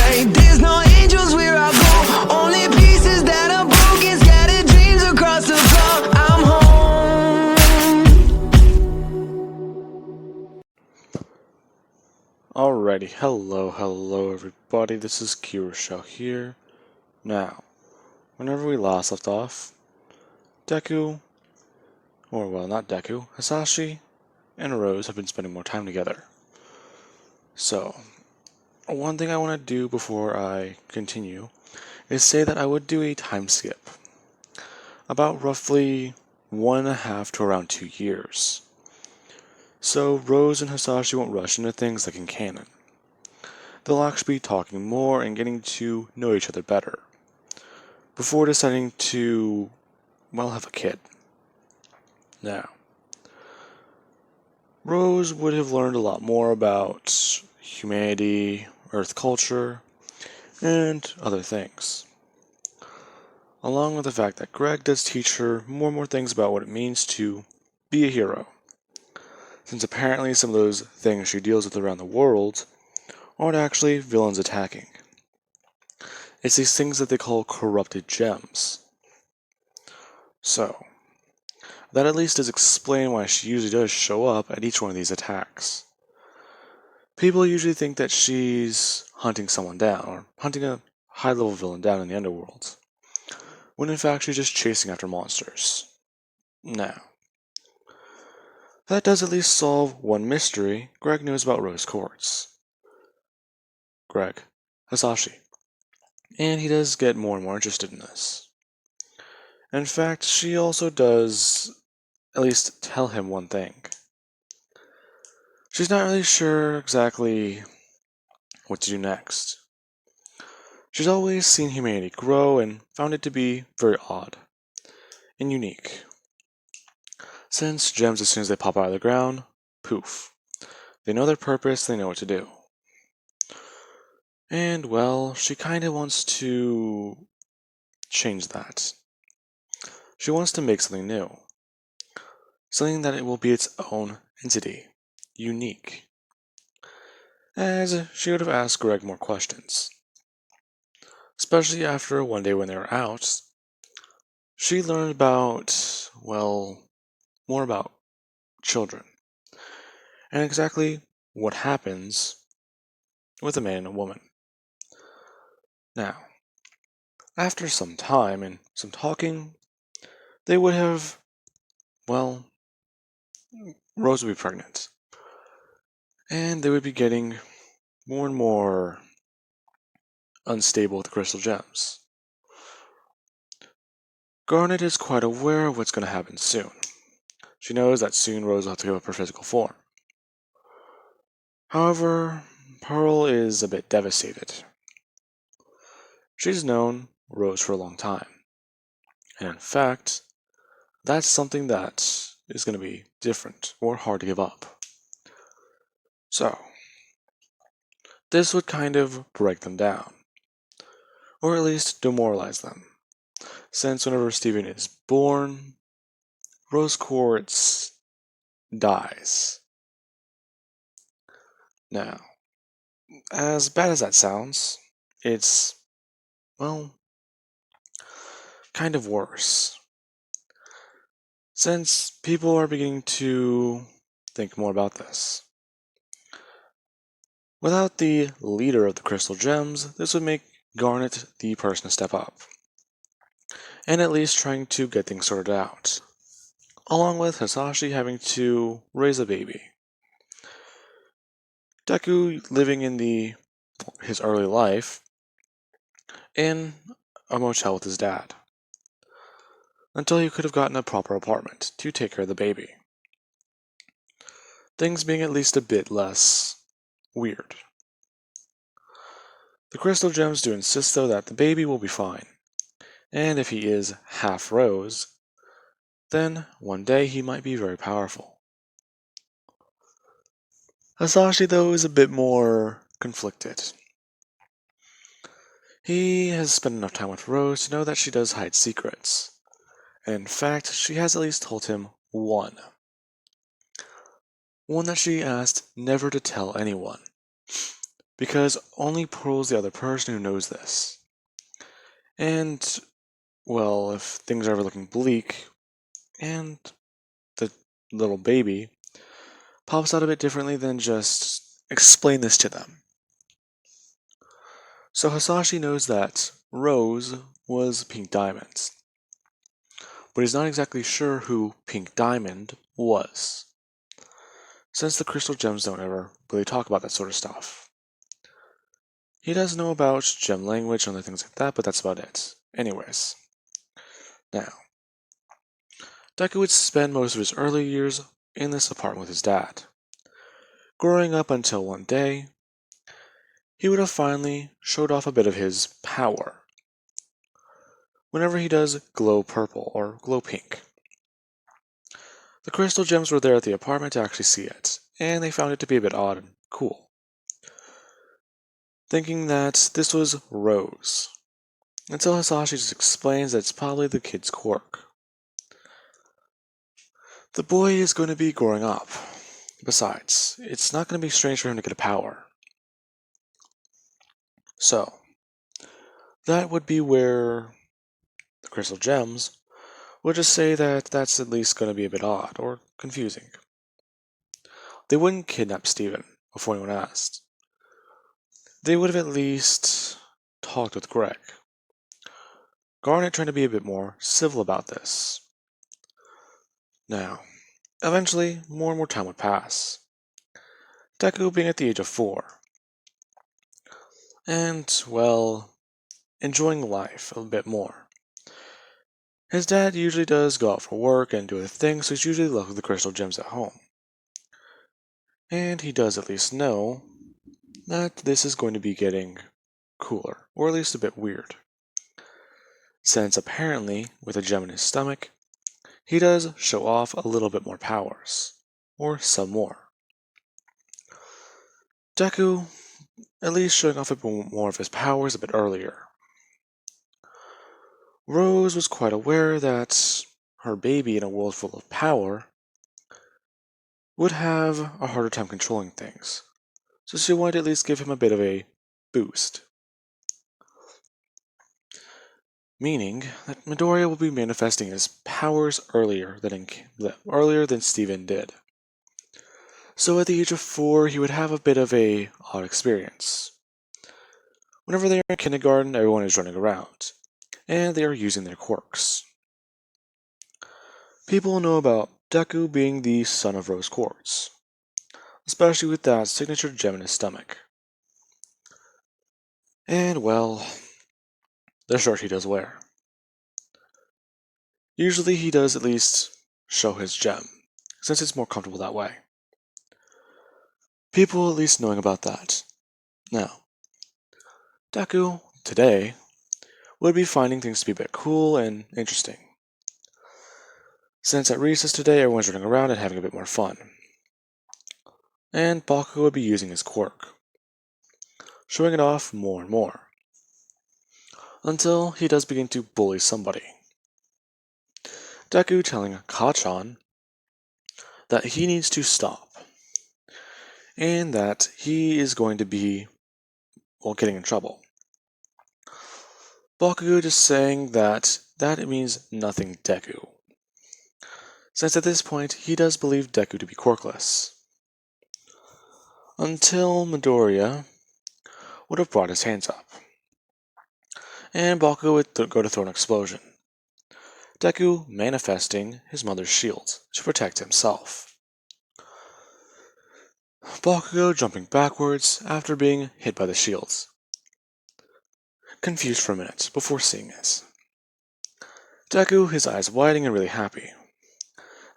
right. There's no angels where I go, only pieces that are broken, scattered dreams across the floor. I'm home. Alrighty, hello everybody, this is Hisashi here. Now, whenever we last left off, Deku, or well, not Deku, Hisashi and Rose have been spending more time together. So, one thing I want to do before I continue is say that I would do a time skip. About roughly 1.5 to around 2 years. So Rose and Hisashi won't rush into things like in canon. They'll actually be talking more and getting to know each other better before deciding to, well, have a kid. Now, Rose would have learned a lot more about humanity, Earth culture, and other things. Along with the fact that Greg does teach her more and more things about what it means to be a hero. Since apparently some of those things she deals with around the world aren't actually villains attacking. It's these things that they call corrupted gems. So, that at least does explain why she usually does show up at each one of these attacks. People usually think that she's hunting someone down, or hunting a high-level villain down in the underworld, when in fact she's just chasing after monsters. Now, that does at least solve one mystery Greg knows about Rose Quartz. Greg, Hisashi. And he does get more and more interested in this. In fact, she also does at least tell him one thing. She's not really sure exactly what to do next. She's always seen humanity grow and found it to be very odd and unique. Since gems, as soon as they pop out of the ground, poof. They know their purpose, they know what to do. And, well, she kinda wants to change that. She wants to make something new. Something that it will be its own entity. Unique. As she would have asked Greg more questions. Especially after one day when they were out, she learned about, well, more about children. And exactly what happens with a man and a woman. Now, after some time and some talking, they would have, well, Rose would be pregnant. And they would be getting more and more unstable with the crystal gems. Garnet is quite aware of what's going to happen soon. She knows that soon Rose will have to give up her physical form. However, Pearl is a bit devastated. She's known Rose for a long time. And in fact, that's something that is going to be different or hard to give up. So, this would kind of break them down. Or at least demoralize them. Since whenever Steven is born, Rose Quartz dies. Now, as bad as that sounds, it's, well, kind of worse. Since people are beginning to think more about this. Without the leader of the Crystal Gems, this would make Garnet the person to step up. And at least trying to get things sorted out. Along with Hisashi having to raise a baby. Deku living in his early life in a motel with his dad. Until he could have gotten a proper apartment to take care of the baby. Things being at least a bit less weird. The crystal gems do insist though that the baby will be fine. And if he is half Rose, then one day he might be very powerful. Hisashi though is a bit more conflicted. He has spent enough time with Rose to know that she does hide secrets. And in fact, she has at least told him one. One that she asked never to tell anyone. because only Pearl's the other person who knows this. And, well, if things are ever looking bleak, and the little baby pops out a bit differently, than just explain this to them. So Hisashi knows that Rose was Pink Diamond's, but he's not exactly sure who Pink Diamond was, since the crystal gems don't ever really talk about that sort of stuff. He does know about gem language and other things like that, but that's about it. Anyways, now, Deku would spend most of his early years in this apartment with his dad, growing up until one day, he would have finally showed off a bit of his power whenever he does glow purple or glow pink. The crystal gems were there at the apartment to actually see it, and they found it to be a bit odd and cool, thinking that this was Rose, until Hisashi just explains that it's probably the kid's quirk. The boy is going to be growing up. Besides, it's not going to be strange for him to get a power. So, that would be where the crystal gems would just say that that's at least going to be a bit odd or confusing. They wouldn't kidnap Steven before anyone asked. They would have at least talked with Greg. Garnet trying to be a bit more civil about this. Now, eventually, more and more time would pass. Deku being at the age of 4. And, well, enjoying life a bit more. His dad usually does go out for work and do other things, so he's usually left with the crystal gems at home. And he does at least know that this is going to be getting cooler, or at least a bit weird. Since apparently, with a gem in his stomach, he does show off a little bit more powers, or some more. Deku, at least showing off a bit more of his powers a bit earlier. Rose was quite aware that her baby in a world full of power would have a harder time controlling things, so she wanted to at least give him a bit of a boost. Meaning that Midoriya will be manifesting his powers earlier than Steven did. So at the age of 4, he would have a bit of a odd experience. Whenever they are in kindergarten, everyone is running around, and they are using their quirks. People know about Deku being the son of Rose Quartz, especially with that signature gem in his stomach. And well, the shirt he does wear. Usually he does at least show his gem, since it's more comfortable that way. People at least knowing about that. Now, Deku, today, would be finding things to be a bit cool and interesting. Since at recess today everyone's running around and having a bit more fun. And Bakugo would be using his quirk, showing it off more and more, until he does begin to bully somebody. Deku telling Kachan that he needs to stop, and that he is going to be, well, getting in trouble. Bakugo just saying that it means nothing Deku, since at this point he does believe Deku to be quirkless. Until Midoriya would have brought his hands up, and Bakugo would go to throw an explosion. Deku manifesting his mother's shield to protect himself. Bakugo jumping backwards after being hit by the shields. Confused for a minute before seeing it. Deku, his eyes widening and really happy,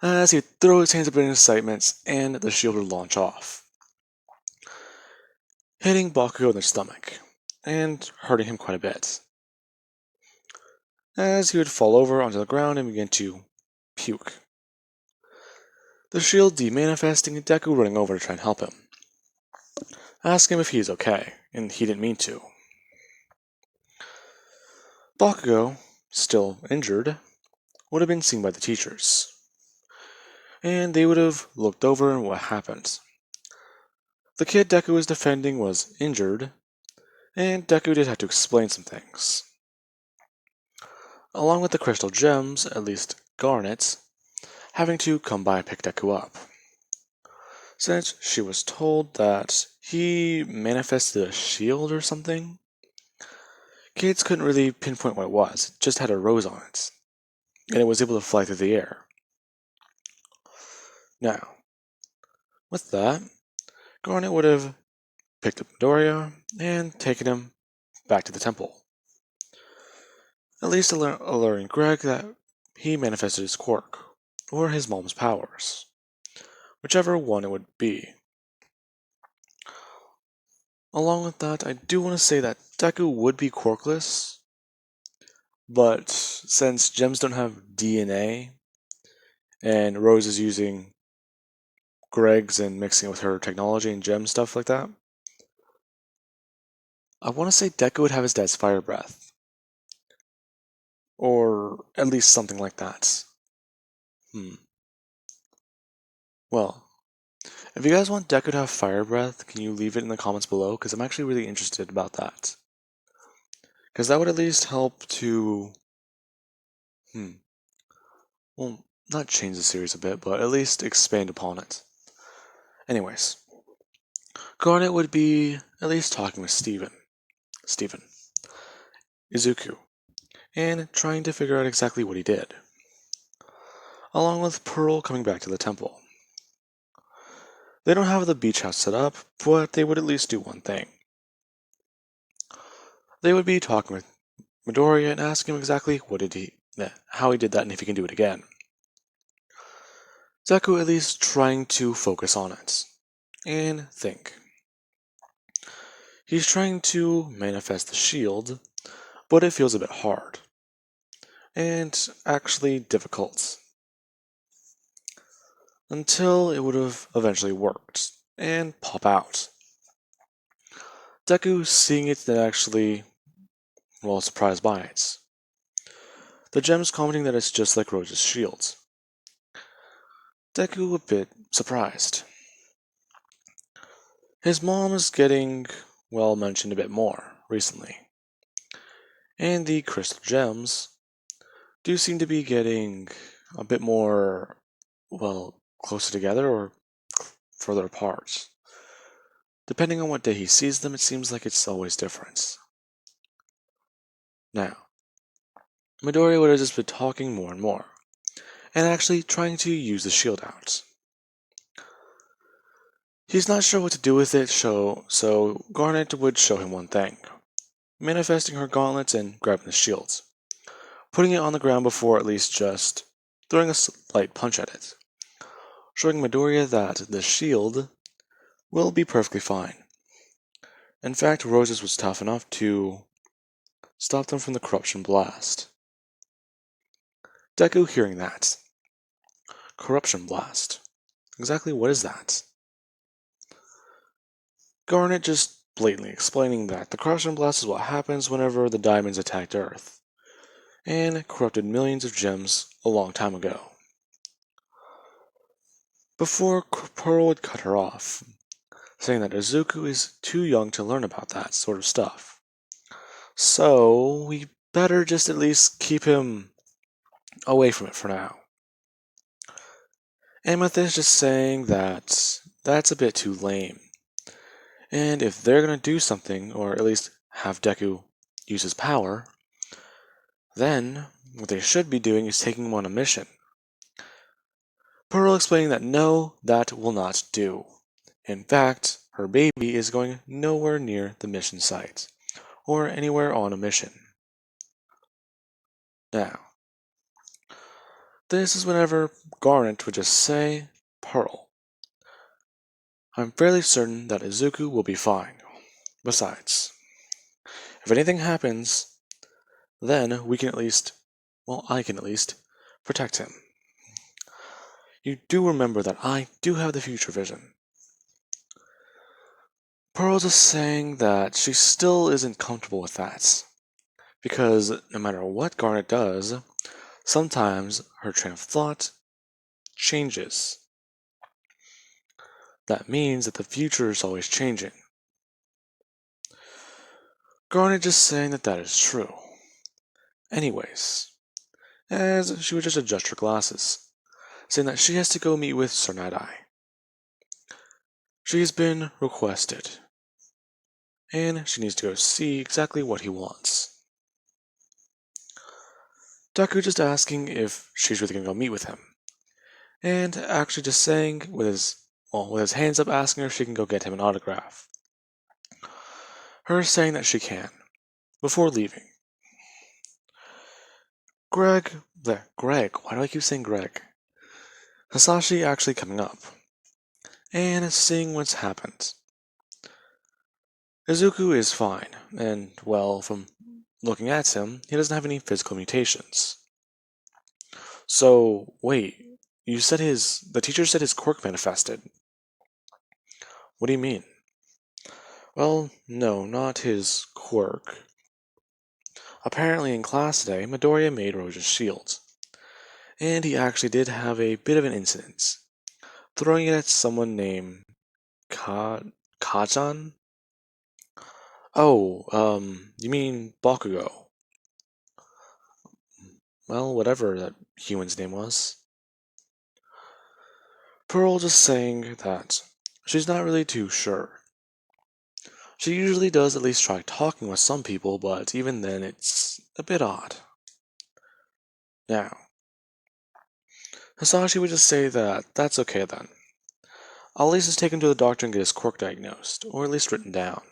as he would throw his hands up in excitement and the shield would launch off, hitting Bakugo in the stomach, and hurting him quite a bit, as he would fall over onto the ground and begin to puke. The shield demanifesting and Deku running over to try and help him, asking him if he is okay, and he didn't mean to. Bakugo, still injured, would have been seen by the teachers, and they would have looked over and what happened. The kid Deku was defending was injured, and Deku did have to explain some things. Along with the crystal gems, at least Garnet, having to come by and pick Deku up. Since she was told that he manifested a shield or something, kids couldn't really pinpoint what it was, it just had a rose on it, and it was able to fly through the air. Now, with that, Garnet would have picked up Midoriya and taken him back to the temple. At least alerting Greg that he manifested his quirk, or his mom's powers, whichever one it would be. Along with that, I do want to say that Deku would be quirkless, but since gems don't have DNA, and Rose is using Greg's and mixing it with her technology and gem stuff like that, I want to say Deku would have his dad's fire breath. Or at least something like that. Well, if you guys want Deku to have fire breath, can you leave it in the comments below? Because I'm actually really interested about that. Because that would at least help to, well, not change the series a bit, but at least expand upon it. Anyways, Garnet would be at least talking with Steven, Izuku, and trying to figure out exactly what he did. Along with Pearl coming back to the temple. They don't have the beach house set up, but they would at least do one thing. They would be talking with Midoriya and asking him exactly how he did that and if he can do it again. Deku at least trying to focus on it and think. He's trying to manifest the shield, but it feels a bit hard and actually difficult. Until it would have eventually worked and pop out. Deku seeing it then actually, well, surprised by it. The gems commenting that it's just like Rose's shields. Deku a bit surprised. His mom is getting, well, mentioned a bit more recently. And the crystal gems do seem to be getting a bit more, well, closer together or further apart. Depending on what day he sees them, it seems like it's always different. Now, Midoriya would have just been talking more and more, and actually trying to use the shield out. He's not sure what to do with it, so Garnet would show him one thing, manifesting her gauntlets and grabbing the shields, putting it on the ground before at least just throwing a slight punch at it, showing Midoriya that the shield will be perfectly fine. In fact, Rose's was tough enough to stop them from the corruption blast. Deku hearing that. Corruption blast. Exactly what is that? Garnet just blatantly explaining that the corruption blast is what happens whenever the diamonds attacked Earth, and corrupted millions of gems a long time ago. Before Pearl would cut her off, saying that Izuku is too young to learn about that sort of stuff. So, we better just at least keep him away from it for now. Amethyst just saying that that's a bit too lame. And if they're going to do something, or at least have Deku use his power, then what they should be doing is taking him on a mission. Pearl explaining that no, that will not do. In fact, her baby is going nowhere near the mission site, or anywhere on a mission. Now, this is whenever Garnet would just say, Pearl, I'm fairly certain that Izuku will be fine. Besides, if anything happens, then we can at least, well, I can at least, protect him. You do remember that I do have the future vision. Pearl's is saying that she still isn't comfortable with that, because no matter what Garnet does, sometimes her train of thought changes. that means that the future is always changing. Garnet just saying that that is true. Anyways, as she would just adjust her glasses, saying that she has to go meet with Sir Night-Eye. She has been requested, and she needs to go see exactly what he wants. Deku just asking if she's really gonna go meet with him, and actually just saying with his hands up asking her if she can go get him an autograph. Her saying that she can, before leaving. Greg, why do I keep saying Greg? Hisashi actually coming up, and seeing what's happened. Izuku is fine, and well, from looking at him, he doesn't have any physical mutations. So, wait, the teacher said his quirk manifested. What do you mean? Well, no, not his quirk. Apparently in class today, Midoriya made Roja's shield. And he actually did have a bit of an incident, throwing it at someone named Kajan? Oh, you mean Bakugo. Well, whatever that human's name was. Pearl just saying that she's not really too sure. She usually does at least try talking with some people, but even then it's a bit odd. Now, Hisashi would just say that that's okay then. I'll at least just take him to the doctor and get his quirk diagnosed, or at least written down.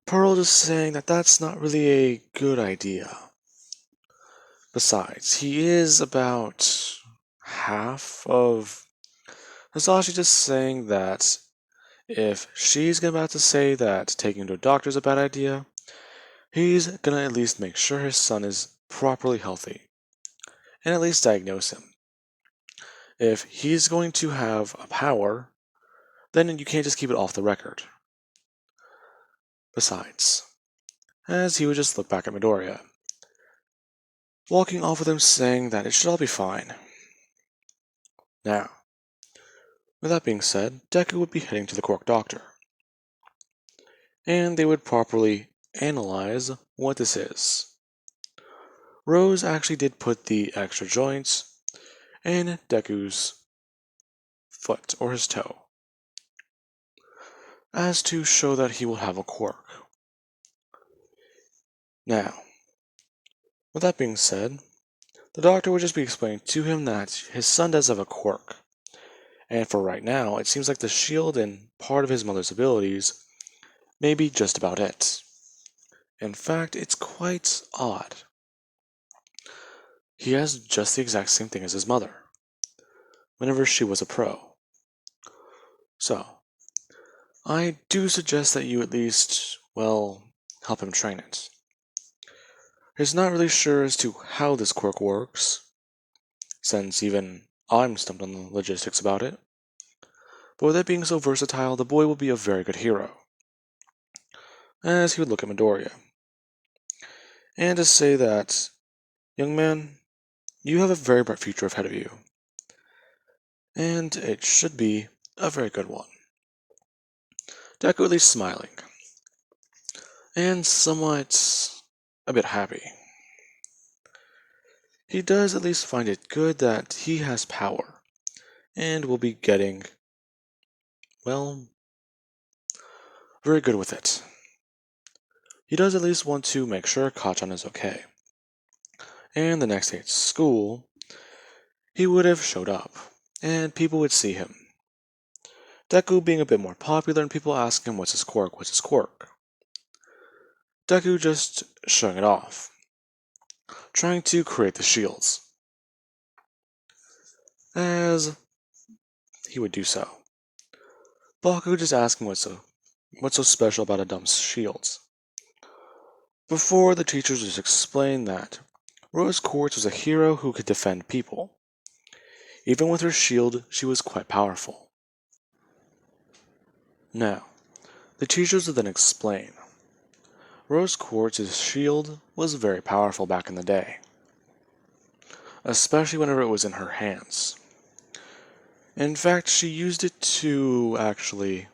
Pearl just saying that that's not really a good idea. Besides, he is about half of... Hisashi just saying that if she's about to say that taking him to a doctor is a bad idea, he's gonna at least make sure his son is properly healthy, and at least diagnose him. If he's going to have a power, then you can't just keep it off the record. Besides, as he would just look back at Midoriya, walking off with him saying that it should all be fine. Now, with that being said, Deku would be heading to the Quirk Doctor, and they would properly analyze what this is. Rose actually did put the extra joints in Deku's foot or his toe, as to show that he will have a quirk. Now, with that being said, the doctor would just be explaining to him that his son does have a quirk, and for right now, it seems like the shield and part of his mother's abilities may be just about it. In fact, it's quite odd. He has just the exact same thing as his mother, whenever she was a pro. So, I do suggest that you at least, well, help him train it. He's not really sure as to how this quirk works, since even I'm stumped on the logistics about it. But with it being so versatile, the boy will be a very good hero. As he would look at Midoriya, and to say that, young man, you have a very bright future ahead of you, and it should be a very good one. Deku at least smiling, and somewhat a bit happy. He does at least find it good that he has power, and will be getting, well, very good with it. He does at least want to make sure Kacchan is okay. And the next day at school, he would have showed up, and people would see him. Deku being a bit more popular and people asking him what's his quirk. Deku just showing it off, trying to create the shields. As he would do so, Baku just asking what's so special about a dumb shield. Before the teachers just explained that Rose Quartz was a hero who could defend people. Even with her shield, she was quite powerful. Now, the teachers would then explain. Rose Quartz's shield was very powerful back in the day, especially whenever it was in her hands. In fact, she used it to actually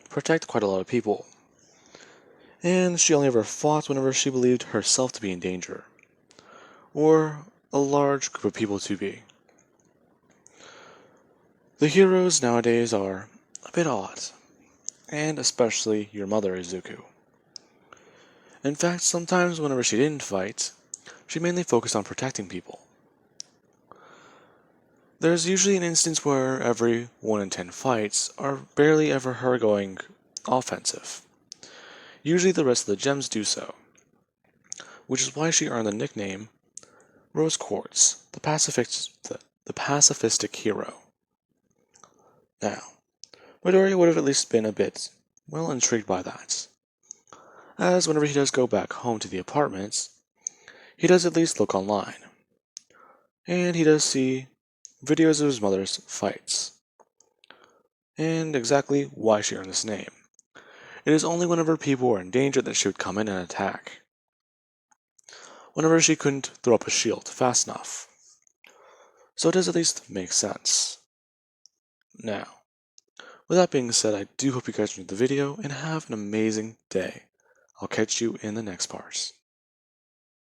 protect quite a lot of people. And she only ever fought whenever she believed herself to be in danger, or a large group of people to be. The heroes nowadays are a bit odd, and especially your mother, Izuku. In fact, sometimes whenever she didn't fight, she mainly focused on protecting people. There's usually an instance where every 1 in 10 fights are barely ever her going offensive. Usually the rest of the gems do so, which is why she earned the nickname Rose Quartz, the pacifistic hero. Now, Midoriya would have at least been a bit, well, intrigued by that, as whenever he does go back home to the apartments, he does at least look online, and he does see videos of his mother's fights, and exactly why she earned this name. It is only whenever people were in danger that she would come in and attack. Whenever she couldn't throw up a shield fast enough. So it does at least make sense. Now, with that being said, I do hope you guys enjoyed the video and have an amazing day. I'll catch you in the next part.